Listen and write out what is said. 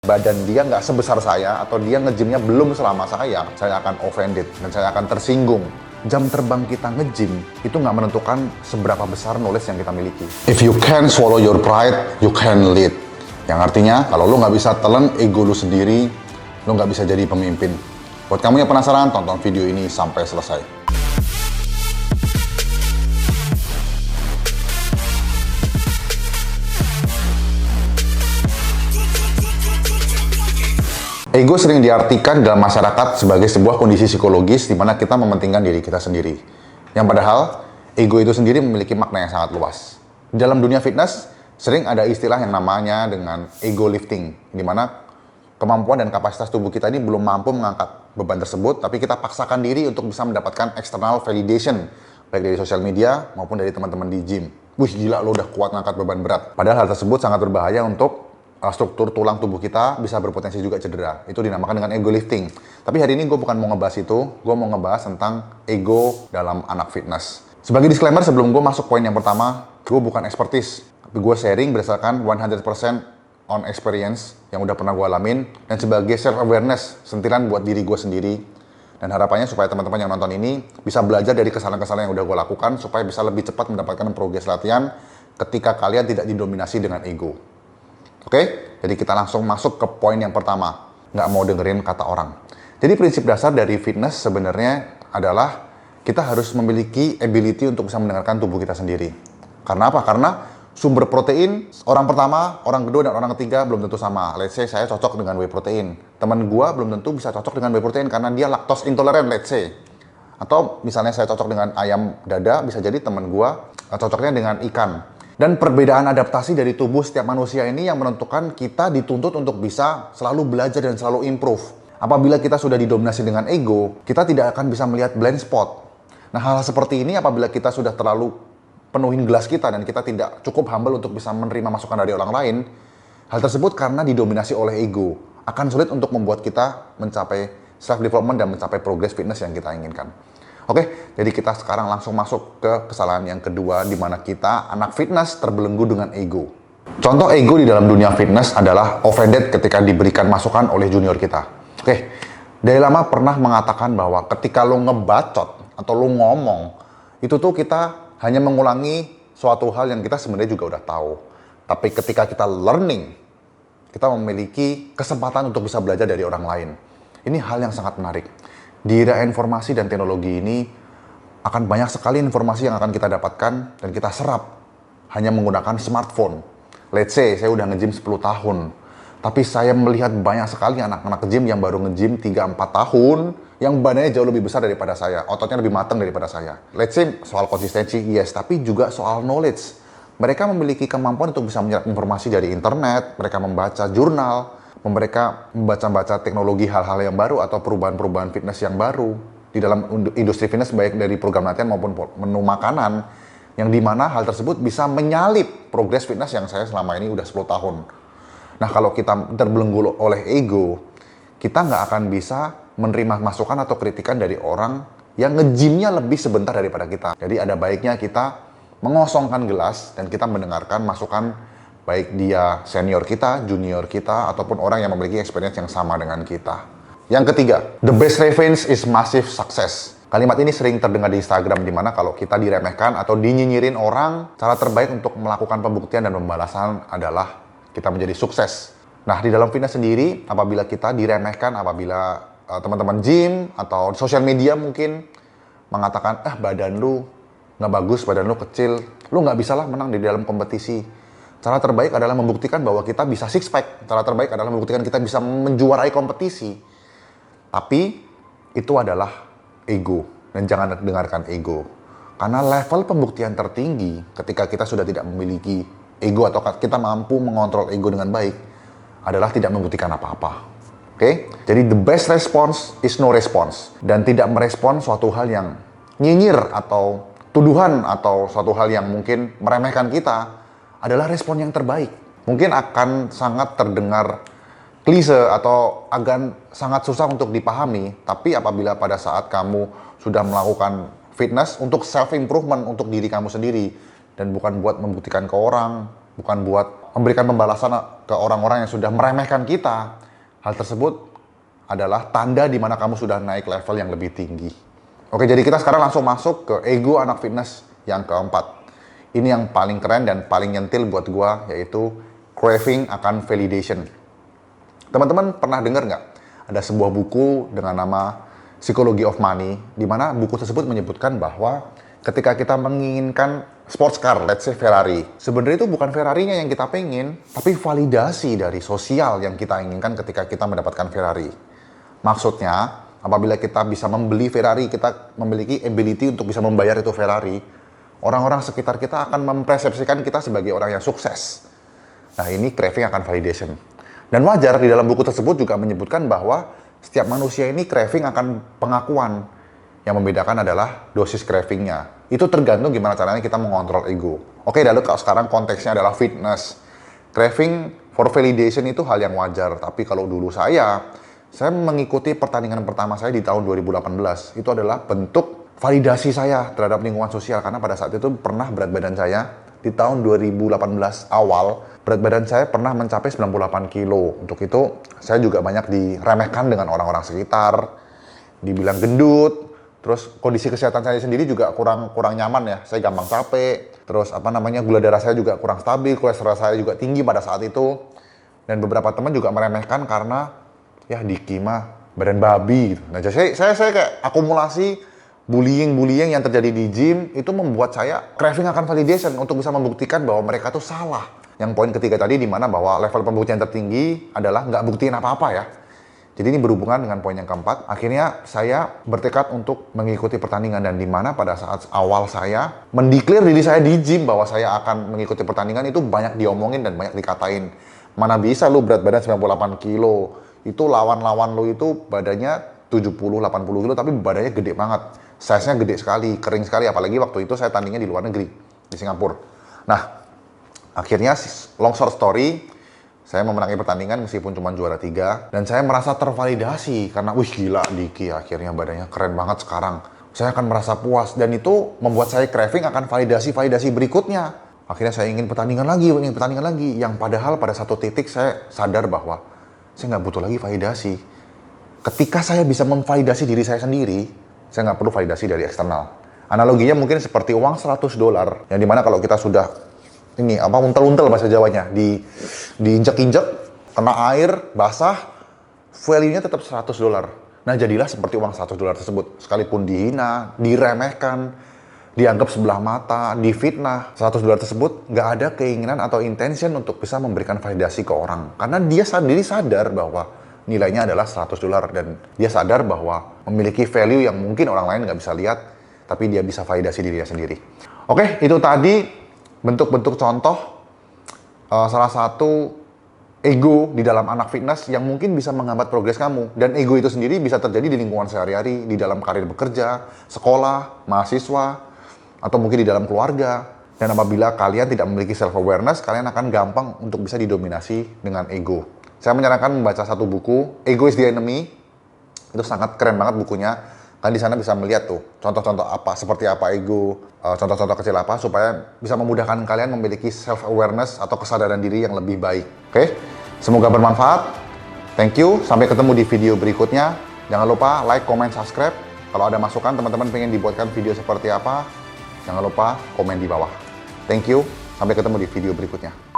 badan dia nggak sebesar saya atau dia nge-gymnya belum selama saya akan offended dan saya akan tersinggung. Jam terbang kita nge-gym itu nggak menentukan seberapa besar knowledge yang kita miliki. If you can swallow your pride, you can lead. Yang artinya kalau lu nggak bisa telan ego lu sendiri, lu nggak bisa jadi pemimpin. Buat kamu yang penasaran, tonton video ini sampai selesai. Ego sering diartikan dalam masyarakat sebagai sebuah kondisi psikologis di mana kita mementingkan diri kita sendiri. Yang padahal, ego itu sendiri memiliki makna yang sangat luas. Di dalam dunia fitness, sering ada istilah yang namanya dengan ego lifting, di mana kemampuan dan kapasitas tubuh kita ini belum mampu mengangkat beban tersebut, tapi kita paksakan diri untuk bisa mendapatkan external validation, baik dari sosial media maupun dari teman-teman di gym. Wih, gila lo udah kuat ngangkat beban berat. Padahal hal tersebut sangat berbahaya untuk struktur tulang tubuh kita, bisa berpotensi juga cedera. Itu dinamakan dengan ego lifting. Tapi hari ini gue bukan mau ngebahas itu, gue mau ngebahas tentang ego dalam anak fitness. Sebagai disclaimer sebelum gue masuk poin yang pertama, gue bukan expertise, tapi gue sharing berdasarkan 100% on experience yang udah pernah gue alamin, dan sebagai self-awareness, sentilan buat diri gue sendiri. Dan harapannya supaya teman-teman yang nonton ini bisa belajar dari kesalahan-kesalahan yang udah gue lakukan, supaya bisa lebih cepat mendapatkan progres latihan ketika kalian tidak didominasi dengan ego. Oke, jadi kita langsung masuk ke poin yang pertama. Nggak mau dengerin kata orang. Jadi prinsip dasar dari fitness sebenarnya adalah kita harus memiliki ability untuk bisa mendengarkan tubuh kita sendiri. Karena apa? Karena sumber protein orang pertama, orang kedua, dan orang ketiga belum tentu sama. Let's say saya cocok dengan whey protein. Teman gua belum tentu bisa cocok dengan whey protein karena dia lactose intolerant, let's say. Atau misalnya saya cocok dengan ayam dada, bisa jadi teman gua cocoknya dengan ikan. Dan perbedaan adaptasi dari tubuh setiap manusia ini yang menentukan kita dituntut untuk bisa selalu belajar dan selalu improve. Apabila kita sudah didominasi dengan ego, kita tidak akan bisa melihat blind spot. Nah, hal seperti ini apabila kita sudah terlalu penuhin gelas kita dan kita tidak cukup humble untuk bisa menerima masukan dari orang lain, hal tersebut karena didominasi oleh ego, akan sulit untuk membuat kita mencapai self-development dan mencapai progress fitness yang kita inginkan. Oke, jadi kita sekarang langsung masuk ke kesalahan yang kedua, di mana kita, anak fitness, terbelenggu dengan ego. Contoh ego di dalam dunia fitness adalah offended ketika diberikan masukan oleh junior kita. Oke, dari lama pernah mengatakan bahwa ketika lo ngebacot atau lo ngomong, itu tuh kita hanya mengulangi suatu hal yang kita sebenarnya juga udah tahu. Tapi ketika kita learning, kita memiliki kesempatan untuk bisa belajar dari orang lain. Ini hal yang sangat menarik. Di era informasi dan teknologi ini akan banyak sekali informasi yang akan kita dapatkan dan kita serap hanya menggunakan smartphone. Let's say saya udah nge-gym 10 tahun, tapi saya melihat banyak sekali anak-anak gym yang baru nge-gym 3-4 tahun yang badannya jauh lebih besar daripada saya, ototnya lebih matang daripada saya. Let's say soal konsistensi, yes, tapi juga soal knowledge. Mereka memiliki kemampuan untuk bisa menyerap informasi dari internet, mereka membaca jurnal, mereka membaca-baca teknologi hal-hal yang baru atau perubahan-perubahan fitness yang baru di dalam industri fitness, baik dari program latihan maupun menu makanan, yang dimana hal tersebut bisa menyalip progres fitness yang saya selama ini udah 10 tahun. Nah, kalau kita terbelenggu oleh ego, kita nggak akan bisa menerima masukan atau kritikan dari orang yang nge-gymnya lebih sebentar daripada kita. Jadi ada baiknya kita mengosongkan gelas dan kita mendengarkan masukan baik dia senior kita, junior kita, ataupun orang yang memiliki experience yang sama dengan kita. Yang ketiga, the best revenge is massive success. Kalimat ini sering terdengar di Instagram, di mana kalau kita diremehkan atau dinyinyirin orang, cara terbaik untuk melakukan pembuktian dan pembalasan adalah kita menjadi sukses. Nah, di dalam fitness sendiri, apabila kita diremehkan, apabila teman-teman gym atau sosial media mungkin mengatakan, badan lu nggak bagus, badan lu kecil, lu nggak bisalah menang di dalam kompetisi. Cara terbaik adalah membuktikan bahwa kita bisa six pack. Cara terbaik adalah membuktikan kita bisa menjuarai kompetisi. Tapi itu adalah ego. Dan jangan dengarkan ego. Karena level pembuktian tertinggi ketika kita sudah tidak memiliki ego atau kita mampu mengontrol ego dengan baik adalah tidak membuktikan apa-apa. Oke? Jadi the best response is no response. Dan tidak merespon suatu hal yang nyinyir atau tuduhan atau suatu hal yang mungkin meremehkan kita adalah respon yang terbaik. Mungkin akan sangat terdengar klise atau agak sangat susah untuk dipahami, tapi apabila pada saat kamu sudah melakukan fitness untuk self-improvement untuk diri kamu sendiri, dan bukan buat membuktikan ke orang, bukan buat memberikan pembalasan ke orang-orang yang sudah meremehkan kita. Hal tersebut adalah tanda di mana kamu sudah naik level yang lebih tinggi. Oke, jadi kita sekarang langsung masuk ke ego anak fitness yang keempat. Ini yang paling keren dan paling nyentil buat gua, yaitu craving akan validation. Teman-teman pernah dengar nggak? Ada sebuah buku dengan nama Psychology of Money, di mana buku tersebut menyebutkan bahwa ketika kita menginginkan sports car, let's say Ferrari, sebenarnya itu bukan Ferrarinya yang kita pengen, tapi validasi dari sosial yang kita inginkan ketika kita mendapatkan Ferrari. Maksudnya, apabila kita bisa membeli Ferrari, kita memiliki ability untuk bisa membayar itu Ferrari, orang-orang sekitar kita akan mempersepsikan kita sebagai orang yang sukses. Nah, ini craving akan validation. Dan wajar, di dalam buku tersebut juga menyebutkan bahwa setiap manusia ini craving akan pengakuan. Yang membedakan adalah dosis cravingnya. Itu tergantung gimana caranya kita mengontrol ego. Oke, lalu kalau sekarang konteksnya adalah fitness. Craving for validation itu hal yang wajar. Tapi kalau dulu saya mengikuti pertandingan pertama saya di tahun 2018. Itu adalah bentuk validasi saya terhadap lingkungan sosial, karena pada saat itu pernah berat badan saya di tahun 2018 awal, berat badan saya pernah mencapai 98 kilo. Untuk itu saya juga banyak diremehkan dengan orang-orang sekitar, dibilang gendut, terus kondisi kesehatan saya sendiri juga kurang nyaman ya, saya gampang capek, terus gula darah saya juga kurang stabil, kolesterol saya juga tinggi pada saat itu, dan beberapa teman juga meremehkan karena ya Diki mah badan babi gitu. Nah, jadi saya kayak akumulasi bullying yang terjadi di gym itu membuat saya craving akan validation untuk bisa membuktikan bahwa mereka tuh salah. Yang poin ketiga tadi, di mana bahwa level pembuktian tertinggi adalah nggak buktiin apa-apa ya. Jadi ini berhubungan dengan poin yang keempat. Akhirnya saya bertekad untuk mengikuti pertandingan, dan di mana pada saat awal saya mendeklar diri saya di gym bahwa saya akan mengikuti pertandingan, itu banyak diomongin dan banyak dikatain. Mana bisa lu berat badan 98 kilo, itu lawan-lawan lu itu badannya 70-80 kilo tapi badannya gede banget. Size-nya gede sekali, kering sekali, apalagi waktu itu saya tandingnya di luar negeri, di Singapura. Nah, akhirnya long short story, saya memenangi pertandingan meskipun cuma juara 3, dan saya merasa tervalidasi karena wih gila Diki akhirnya badannya keren banget sekarang. Saya akan merasa puas, dan itu membuat saya craving akan validasi berikutnya. Akhirnya saya ingin pertandingan lagi, yang padahal pada satu titik saya sadar bahwa saya nggak butuh lagi validasi. Ketika saya bisa memvalidasi diri saya sendiri, saya nggak perlu validasi dari eksternal. Analoginya mungkin seperti uang $100, yang dimana kalau kita sudah untel-untel bahasa Jawanya, diinjek-injek, kena air, basah, value-nya tetap $100. Nah, jadilah seperti uang $100 tersebut. Sekalipun dihina, diremehkan, dianggap sebelah mata, difitnah, $100 tersebut nggak ada keinginan atau intention untuk bisa memberikan validasi ke orang. Karena dia sendiri sadar bahwa nilainya adalah $100, dan dia sadar bahwa memiliki value yang mungkin orang lain nggak bisa lihat, tapi dia bisa validasi dirinya sendiri. Oke, itu tadi bentuk-bentuk contoh salah satu ego di dalam anak fitness yang mungkin bisa menghambat progres kamu. Dan ego itu sendiri bisa terjadi di lingkungan sehari-hari, di dalam karir bekerja, sekolah, mahasiswa, atau mungkin di dalam keluarga. Dan apabila kalian tidak memiliki self-awareness, kalian akan gampang untuk bisa didominasi dengan ego. Saya menyarankan membaca satu buku, Ego is the Enemy. Itu sangat keren banget bukunya. Kan di sana bisa melihat tuh contoh-contoh seperti apa ego, contoh-contoh kecil apa, supaya bisa memudahkan kalian memiliki self-awareness atau kesadaran diri yang lebih baik. Oke? Semoga bermanfaat. Thank you. Sampai ketemu di video berikutnya. Jangan lupa like, comment, subscribe. Kalau ada masukan teman-teman pengen dibuatkan video seperti apa, jangan lupa komen di bawah. Thank you. Sampai ketemu di video berikutnya.